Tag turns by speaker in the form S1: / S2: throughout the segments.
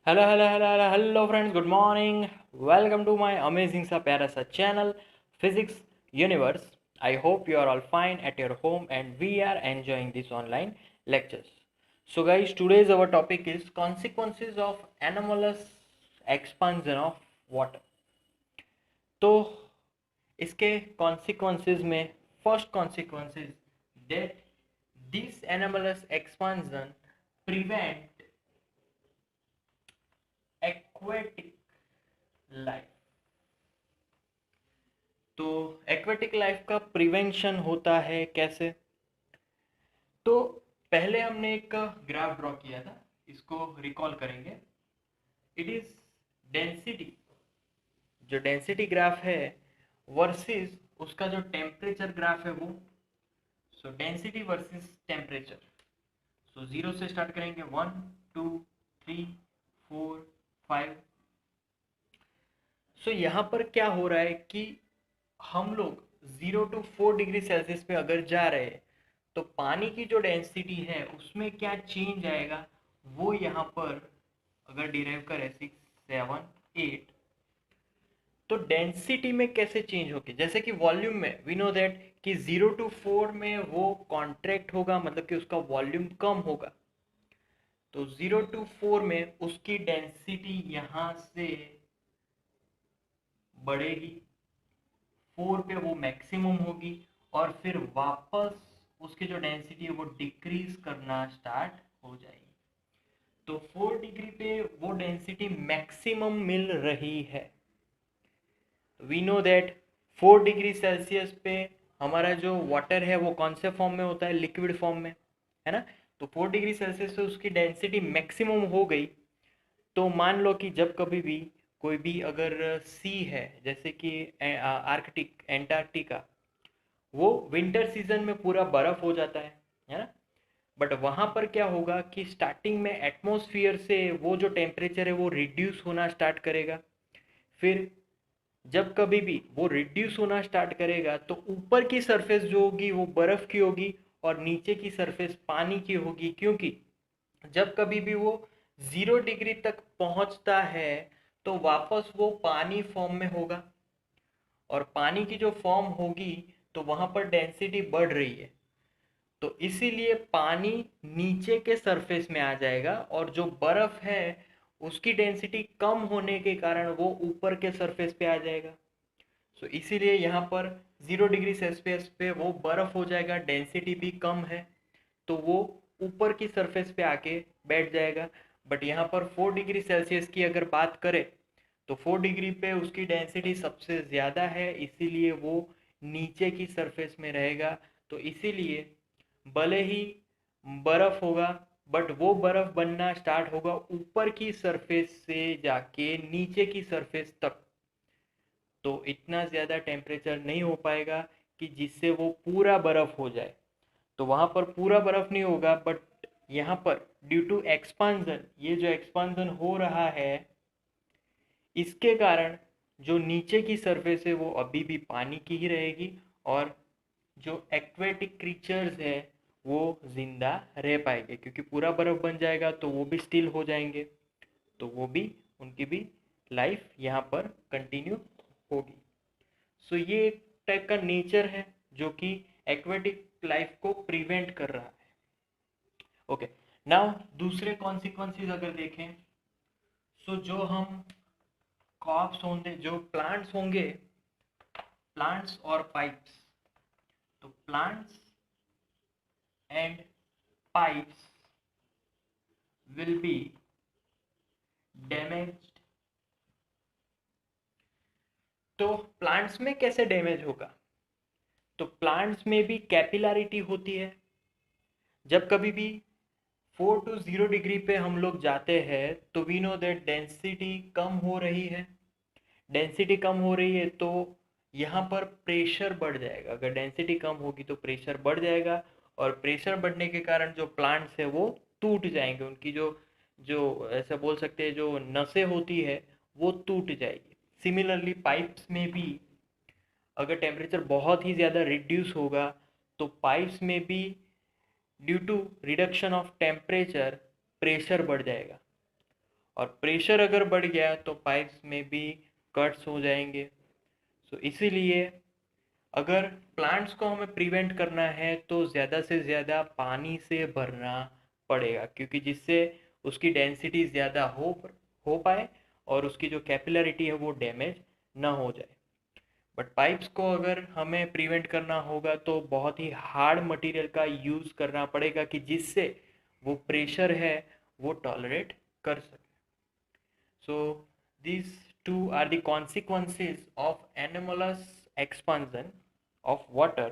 S1: Hello friends, good morning. Welcome to my amazing सा प्यारा सा channel physics universe. I hope you are all fine at your home and we are enjoying this online lectures. So guys, today's our topic is consequences of anomalous expansion of water. तो इसके consequences में first consequences that this anomalous expansion prevent aquatic life. तो aquatic life का prevention होता है कैसे? तो पहले हमने एक ग्राफ ड्रॉ किया था, इसको रिकॉल करेंगे। इट इज डेंसिटी, जो डेंसिटी ग्राफ है वर्सेस उसका जो टेम्परेचर ग्राफ है वो। सो density versus temperature. So zero से स्टार्ट करेंगे, 1 2 3 4 5। सो यहाँ पर क्या हो रहा है कि हम लोग 0 to 4 डिग्री सेल्सियस पे अगर जा रहे हैं तो पानी की जो डेंसिटी है उसमें क्या चेंज आएगा वो यहाँ पर अगर डिराइव करें 6 7 8, तो डेंसिटी में कैसे चेंज होगी। जैसे कि वॉल्यूम में वी नो दैट कि 0 to 4 में वो कॉन्ट्रैक्ट होगा, मतलब कि उसका वॉल्यूम कम होगा। तो 0 to 4 में उसकी डेंसिटी यहाँ से बढ़ेगी, 4 पे वो मैक्सिमम होगी और फिर वापस उसकी जो डेंसिटी है वो डिक्रीज करना स्टार्ट हो जाएगी। तो 4 डिग्री पे वो डेंसिटी मैक्सिमम मिल रही है। We know that 4 degree Celsius पे हमारा जो वाटर है वो कौन से फॉर्म में होता है? लिक्विड फॉर्म में, है ना। तो 4 डिग्री सेल्सियस पे उसकी डेंसिटी मैक्सिमम हो गई। तो मान लो कि जब कभी भी कोई भी अगर सी है, जैसे कि आर्कटिक, एंटार्क्टिका, वो विंटर सीजन में पूरा बर्फ हो जाता है ना। बट वहाँ पर क्या होगा कि स्टार्टिंग में एटमॉस्फेयर से वो जो टेम्परेचर है वो रिड्यूस होना स्टार्ट करेगा। फिर जब कभी भी वो रिड्यूस होना स्टार्ट करेगा तो ऊपर की सरफेस जो होगी वो बर्फ की होगी और नीचे की सरफेस पानी की होगी, क्योंकि जब कभी भी वो 0 डिग्री तक पहुंचता है तो वापस वो पानी फॉर्म में होगा, और पानी की जो फॉर्म होगी तो वहां पर डेंसिटी बढ़ रही है। तो इसीलिए पानी नीचे के सरफेस में आ जाएगा और जो बर्फ है उसकी डेंसिटी कम होने के कारण वो ऊपर के सरफेस पे आ जाएगा। सो इसीलिए यहाँ पर 0 डिग्री सेल्सियस पे वो बर्फ हो जाएगा, डेंसिटी भी कम है तो वो ऊपर की सरफेस पे आके बैठ जाएगा। बट यहाँ पर 4 डिग्री सेल्सियस की अगर बात करें तो 4 डिग्री पे उसकी डेंसिटी सबसे ज़्यादा है, इसीलिए वो नीचे की सरफेस में रहेगा। तो इसीलिए भले ही बर्फ होगा बट वो बर्फ बनना स्टार्ट होगा ऊपर की सरफेस से जाके नीचे की सरफेस तक। तो इतना ज़्यादा टेम्परेचर नहीं हो पाएगा कि जिससे वो पूरा बर्फ हो जाए। तो वहाँ पर पूरा बर्फ नहीं होगा, बट यहाँ पर ड्यू टू एक्सपांसन, ये जो एक्सपांसन हो रहा है इसके कारण जो नीचे की सरफेस है वो अभी भी पानी की ही रहेगी और जो एक्वेटिक क्रीचर्स है वो जिंदा रह पाएंगे, क्योंकि पूरा बर्फ बन जाएगा तो वो भी स्टिल हो जाएंगे। तो वो भी, उनकी भी लाइफ यहाँ पर कंटिन्यू होगी। सो ये एक टाइप का नेचर है जो कि एक्वेटिक लाइफ को प्रिवेंट कर रहा है। ओके, नाउ दूसरे कॉन्सिक्वेंसेस अगर देखें, सो जो हम क्रॉप्स होंगे, जो प्लांट्स होंगे, प्लांट्स और पाइप्स, तो plants and pipes will be damaged. तो प्लांट्स में कैसे डैमेज होगा? तो प्लांट्स में भी कैपिलरिटी होती है। जब कभी भी 4 to 0 डिग्री पे हम लोग जाते हैं तो वी नो दैट डेंसिटी कम हो रही है। डेंसिटी कम हो रही है तो यहाँ पर प्रेशर बढ़ जाएगा। अगर डेंसिटी कम होगी तो प्रेशर बढ़ जाएगा और प्रेशर बढ़ने के कारण जो प्लांट्स है वो टूट जाएंगे। उनकी जो जो ऐसा बोल सकते हैं जो नसें होती है वो टूट जाएगी। सिमिलरली पाइप्स में भी अगर टेम्परेचर बहुत ही ज़्यादा रिड्यूस होगा तो पाइप्स में भी due to reduction of temperature pressure बढ़ जाएगा और प्रेशर अगर बढ़ गया तो पाइप्स में भी कट्स हो जाएंगे। सो इसीलिए अगर प्लांट्स को हमें प्रिवेंट करना है तो ज़्यादा से ज़्यादा पानी से भरना पड़ेगा, क्योंकि जिससे उसकी डेंसिटी ज़्यादा हो पाए और उसकी जो कैपिलरिटी है वो डैमेज ना हो जाए। बट पाइप्स को अगर हमें प्रिवेंट करना होगा तो बहुत ही हार्ड मटेरियल का यूज़ करना पड़ेगा कि जिससे वो प्रेशर है वो टॉलरेट कर सके। So these two are the consequences of anomalous expansion of water.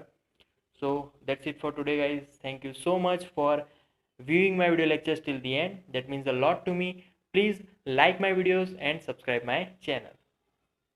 S1: So that's it for today, guys. Thank you so much for viewing my video lectures till the end. That means a lot to me. Please like my videos and subscribe my channel.